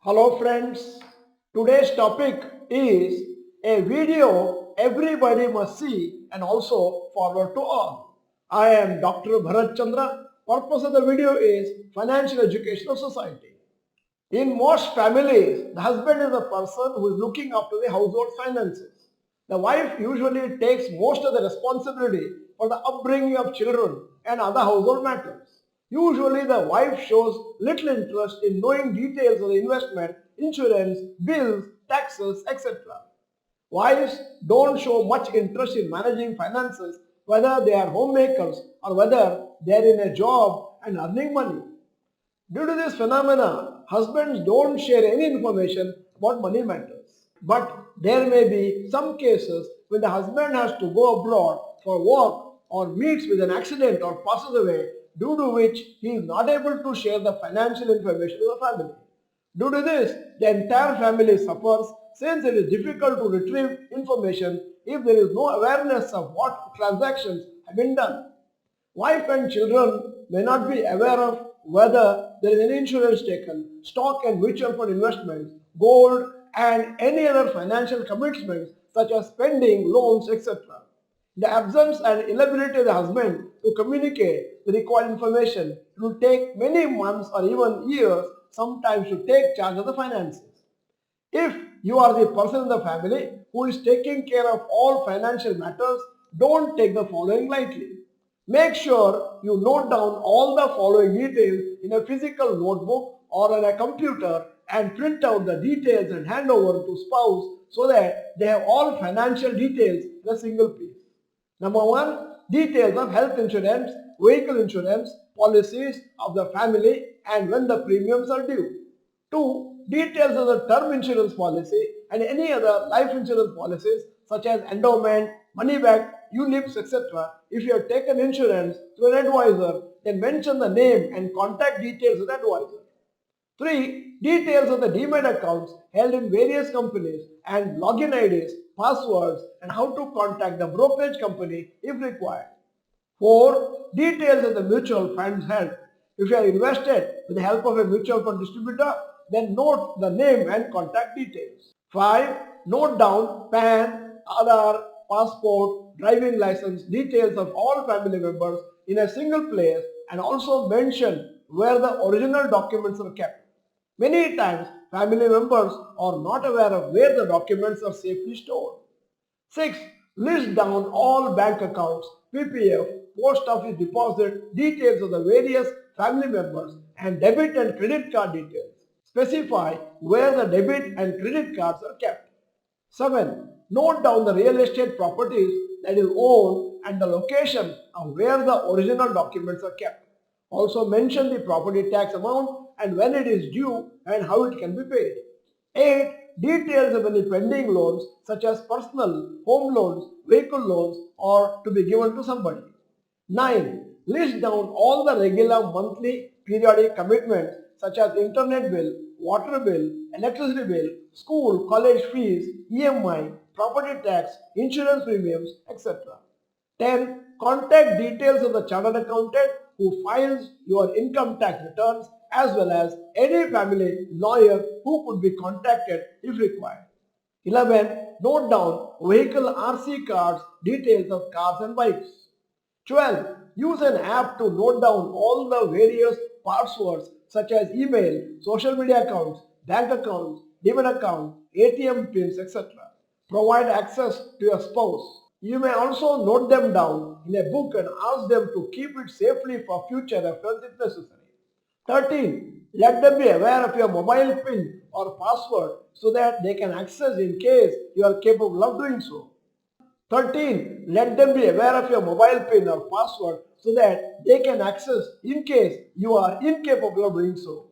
Hello friends, today's topic is a video everybody must see and also forward to all. I am Dr. Bharath Chandra. Purpose of the video is Financial Education of Society. In most families, the husband is the person who is looking after the household finances. The wife usually takes most of the responsibility for the upbringing of children and other household matters. Usually, the wife shows little interest in knowing details of the investment, insurance, bills, taxes, etc. Wives don't show much interest in managing finances, whether they are homemakers or whether they are in a job and earning money. Due to this phenomena, husbands don't share any information about money matters. But there may be some cases when the husband has to go abroad for work or meets with an accident or passes away, due to which he is not able to share the financial information with the family. Due to this, the entire family suffers since it is difficult to retrieve information if there is no awareness of what transactions have been done. Wife and children may not be aware of whether there is any insurance taken, stock and mutual fund investments, gold, and any other financial commitments such as spending, loans, etc. The absence and inability of the husband to communicate the required information, it will take many months or even years sometimes to take charge of the finances. If you are the person in the family who is taking care of all financial matters, don't take the following lightly. Make sure you note down all the following details in a physical notebook or on a computer and print out the details and hand over to spouse so that they have all financial details in a single piece. Number one, details of health insurance, vehicle insurance, policies of the family and when the premiums are due. 2. Details of the term insurance policy and any other life insurance policies such as endowment, money back, ULIPs, etc. If you have taken insurance through an advisor, then mention the name and contact details of the advisor. 3. Details of the demat accounts held in various companies and login IDs, passwords, and how to contact the brokerage company if required. 4. Details of the mutual funds held. If you are invested with the help of a mutual fund distributor, then note the name and contact details. 5. Note down PAN, Aadhaar, passport, driving license, details of all family members in a single place and also mention where the original documents are kept. Many times, family members are not aware of where the documents are safely stored. 6. List down all bank accounts, PPF, post office deposit, details of the various family members and debit and credit card details. Specify where the debit and credit cards are kept. 7. Note down the real estate properties that you own and the location of where the original documents are kept. Also mention the property tax amount and when it is due and how it can be paid. 8. Details of any pending loans such as personal, home loans, vehicle loans or to be given to somebody. 9. List down all the regular monthly periodic commitments such as internet bill, water bill, electricity bill, school, college fees, EMI, property tax, insurance premiums, etc. 10. Contact details of the chartered accountant who files your income tax returns as well as any family lawyer who could be contacted if required. 11. Note down vehicle RC cards, details of cars and bikes. 12. Use an app to note down all the various passwords such as email, social media accounts, bank accounts, demat account, ATM pins, etc. Provide access to your spouse. You may also note them down in a book and ask them to keep it safely for future reference if necessary. 13. Let them be aware of your mobile PIN or password so that they can access in case you are capable of doing so. 13. Let them be aware of your mobile PIN or password so that they can access in case you are incapable of doing so.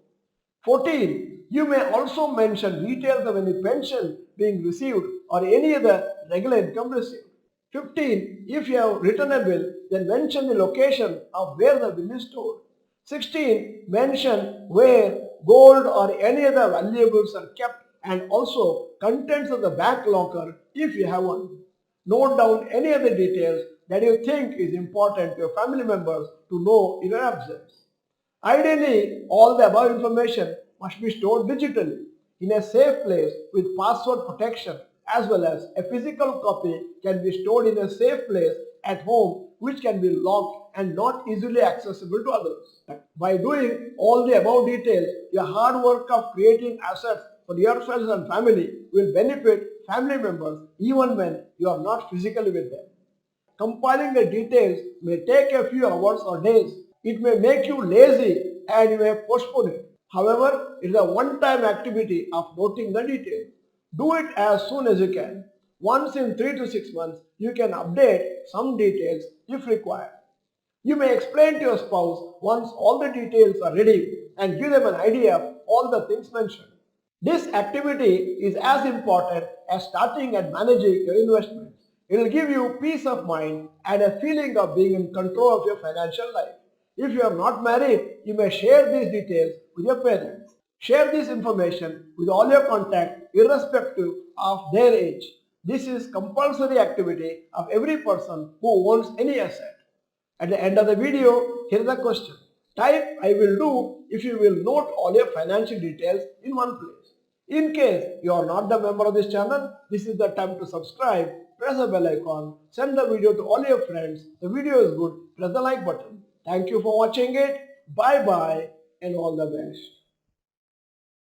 14. You may also mention details of any pension being received or any other regular income received. 15. If you have written a bill, then mention the location of where the bill is stored. 16. Mention where gold or any other valuables are kept and also contents of the back locker if you have one. Note down any other details that you think is important to your family members to know in your absence. Ideally, all the above information must be stored digitally. in a safe place with password protection, as well as a physical copy can be stored in a safe place at home which can be locked and not easily accessible to others. By doing all the above details, your hard work of creating assets for yourselves and family will benefit family members even when you are not physically with them. Compiling the details may take a few hours or days. It may make you lazy and you may postpone it. However, it is a one-time activity of noting the details. Do it as soon as you can. Once in 3 to 6 months, you can update some details if required. You may explain to your spouse once all the details are ready and give them an idea of all the things mentioned. This activity is as important as starting and managing your investments. It will give you peace of mind and a feeling of being in control of your financial life. If you are not married, you may share these details with your parents. Share this information with all your contacts irrespective of their age. This is compulsory activity of every person who owns any asset. At the end of the video, here is the question. Type I will do if you will note all your financial details in one place. In case you are not the member of this channel, this is the time to subscribe, press the bell icon, send the video to all your friends. The video is good, press the like button. Thank you for watching it. Bye bye and all the best.